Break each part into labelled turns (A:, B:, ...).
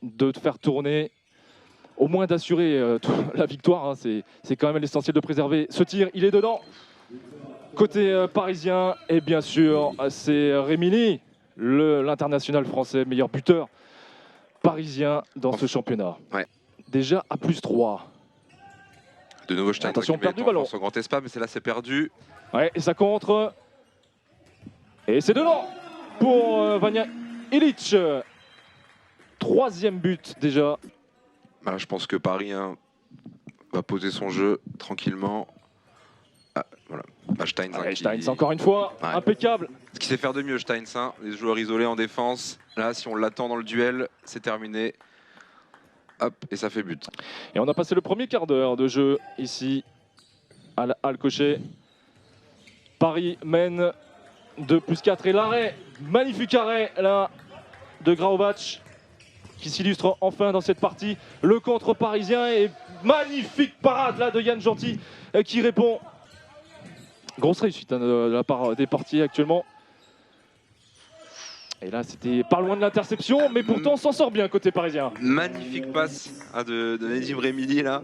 A: de faire tourner, au moins d'assurer la victoire. Hein. C'est quand même l'essentiel de préserver ce tir. Il est dedans. Côté parisien, et bien sûr, c'est Rémini, l'international français, meilleur buteur parisien dans ce championnat.
B: Ouais.
A: Déjà à +3.
B: De nouveau, Stein
A: attention, perdu ballon.
B: Son grand espace, mais c'est là, c'est perdu.
A: Ouais, et ça contre. Et c'est dedans pour Vanja Ilić. 3e but déjà.
B: Voilà, je pense que Paris va poser son jeu tranquillement. Ah, voilà. Bah, Steins,
A: Ouais, Steins encore une fois,
B: ouais.
A: Impeccable.
B: Ce qu'il sait faire de mieux, Steins, hein. Les joueurs isolés en défense. Là, si on l'attend dans le duel, c'est terminé. Hop, et ça fait but.
A: Et on a passé le premier quart d'heure de jeu ici à Alcocher. Paris mène 2+4 et l'arrêt, magnifique arrêt là de Graovac qui s'illustre enfin dans cette partie. Le contre parisien et magnifique parade là de Yann Gentil qui répond. Grosse réussite hein, de la part des portiers actuellement. Et là c'était pas loin de l'interception, mais pourtant on s'en sort bien côté parisien.
B: Magnifique passe de Nedim Rémili là.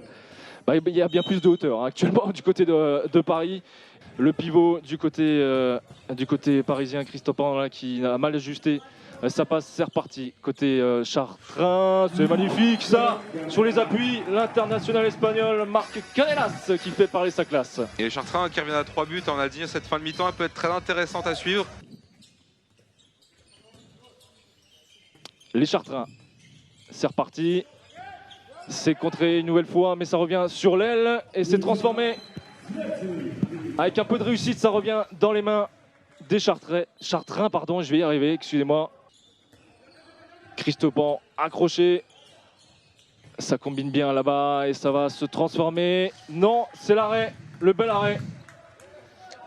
A: Bah, il y a bien plus de hauteur hein, actuellement du côté de Paris. Le pivot du côté parisien, Christophe là, qui a mal ajusté sa passe, c'est reparti. Côté Chartrain, c'est magnifique ça. Sur les appuis, l'international espagnol Marc Canellas qui fait parler sa classe.
B: Et Chartrain qui revient à 3 buts, on a dit, cette fin de mi-temps elle peut être très intéressante à suivre.
A: Les Chartrains, c'est reparti. C'est contré une nouvelle fois, mais ça revient sur l'aile et c'est transformé. Avec un peu de réussite, ça revient dans les mains des Chartrains, pardon, je vais y arriver, excusez-moi. Christopan accroché. Ça combine bien là-bas et ça va se transformer. Non, c'est l'arrêt, le bel arrêt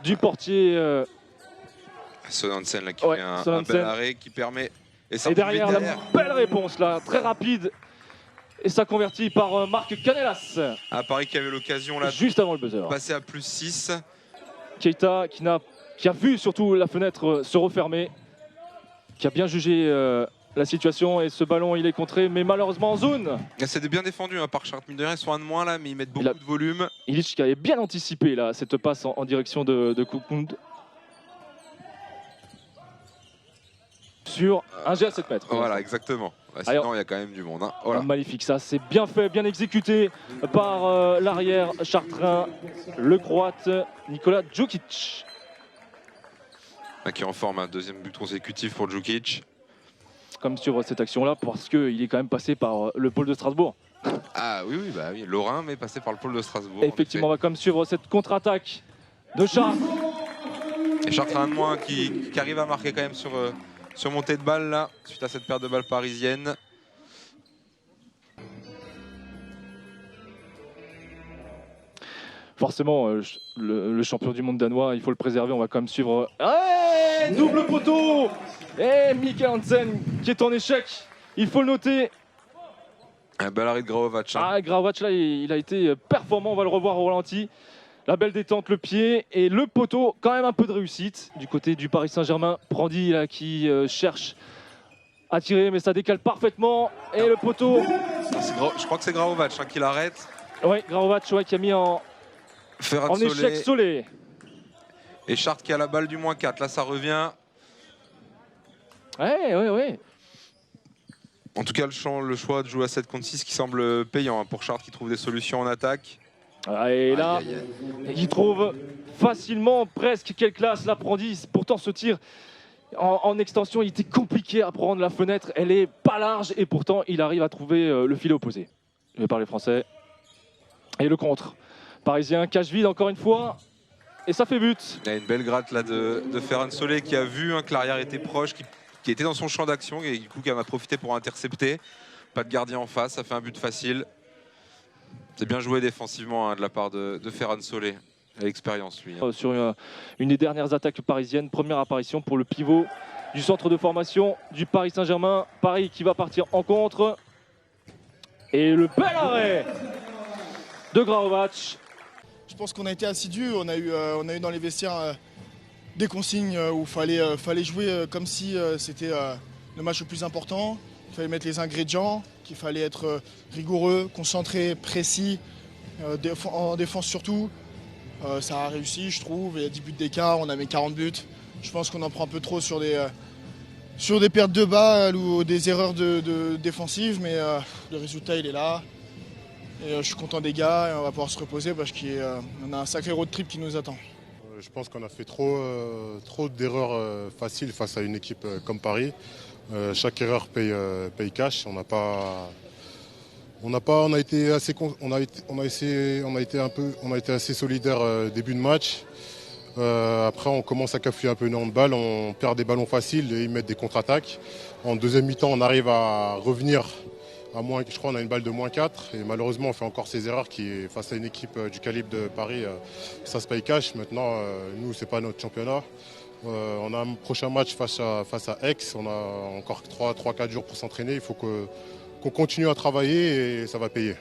A: du portier.
B: Sonansen là qui fait un bel arrêt qui permet.
A: Et derrière, la belle réponse là, très rapide. Et ça converti par Marc Canellas.
B: À Paris qui avait l'occasion là
A: juste avant le buzzer.
B: Passer à +6.
A: Keita qui a vu surtout la fenêtre se refermer. Qui a bien jugé la situation et ce ballon il est contré mais malheureusement en zone.
B: C'est bien défendu hein, par Chartres. Mine de rien, ils sont un de moins là mais ils mettent beaucoup de volume.
A: Ilić qui avait bien anticipé là, cette passe en direction de Koukund. Sur un G à 7 mètres.
B: Voilà, exactement. Sinon, il y a quand même du monde. Hein. Voilà.
A: Magnifique, ça. C'est bien fait, bien exécuté par l'arrière chartrain, le croate Nikola Djukic.
B: Qui est en forme, un deuxième but consécutif pour Djukic.
A: Comme sur cette action-là, parce qu'il est quand même passé par le pôle de Strasbourg.
B: Ah oui, oui, bah oui. Lorrain, mais passé par le pôle de Strasbourg.
A: Effectivement, on va comme suivre cette contre-attaque de Chartres.
B: Et Chartres a un de moins qui arrive à marquer quand même sur montée de balle là, suite à cette perte de balle parisienne.
A: Forcément, le champion du monde danois, il faut le préserver, on va quand même suivre. Ouais, double poteau. Et Mika Hansen qui est en échec, il faut le noter.
B: Un bel arrêt de Graovac. Hein.
A: Ah, Graovac là, il a été performant, on va le revoir au ralenti. La belle détente, le pied et le poteau, quand même un peu de réussite du côté du Paris Saint-Germain. Prandi là qui cherche à tirer, mais ça décale parfaitement. Et le poteau.
B: Je crois que c'est Graovac hein, qui l'arrête.
A: Oui, Graovac qui a mis en échec Solé.
B: Et Chartres qui a la balle du -4. Là, ça revient.
A: Ouais.
B: En tout cas, le choix de jouer à 7 contre 6 qui semble payant hein, pour Chartres qui trouve des solutions en attaque.
A: Et là, il trouve facilement presque quelle classe l'apprenti. Pourtant, ce tir en extension, il était compliqué à prendre. La fenêtre, elle est pas large et pourtant, il arrive à trouver le filet opposé. Je vais parler français. Et le contre. Parisien, cache vide encore une fois. Et ça fait but.
B: Il y a une belle gratte là de Ferran Solé qui a vu hein, que l'arrière était proche, qui était dans son champ d'action et du coup qui en a profité pour intercepter. Pas de gardien en face, ça fait un but facile. C'est bien joué défensivement hein, de la part de Ferran Solé. Il a l'expérience lui. Hein.
A: Sur une des dernières attaques parisiennes, première apparition pour le pivot du centre de formation du Paris Saint-Germain. Paris qui va partir en contre. Et le bel arrêt de Graovac.
C: Je pense qu'on a été assidus, on a eu dans les vestiaires des consignes où il fallait jouer comme si c'était le match le plus important. fallait mettre les ingrédients, qu'il fallait être rigoureux, concentré, précis, en défense surtout. Ça a réussi, je trouve. Il y a 10 buts d'écart, on a mis 40 buts. Je pense qu'on en prend un peu trop sur des pertes de balles ou des erreurs défensives, mais le résultat il est là. Et je suis content des gars et on va pouvoir se reposer parce qu'on a un sacré road trip qui nous attend.
D: Je pense qu'on a fait trop d'erreurs faciles face à une équipe comme Paris. Chaque erreur paye cash. On a été assez solidaire début de match. Après, on commence à cafouiller un peu une handball, on perd des ballons faciles et ils mettent des contre-attaques. En deuxième mi-temps, on arrive à revenir à moins, je crois, on a une balle de -4 et malheureusement, on fait encore ces erreurs qui, face à une équipe du calibre de Paris, ça se paye cash. Maintenant, nous, c'est pas notre championnat. On a un prochain match face à Aix. On a encore 3-4 jours pour s'entraîner. Il faut qu'on continue à travailler et ça va payer.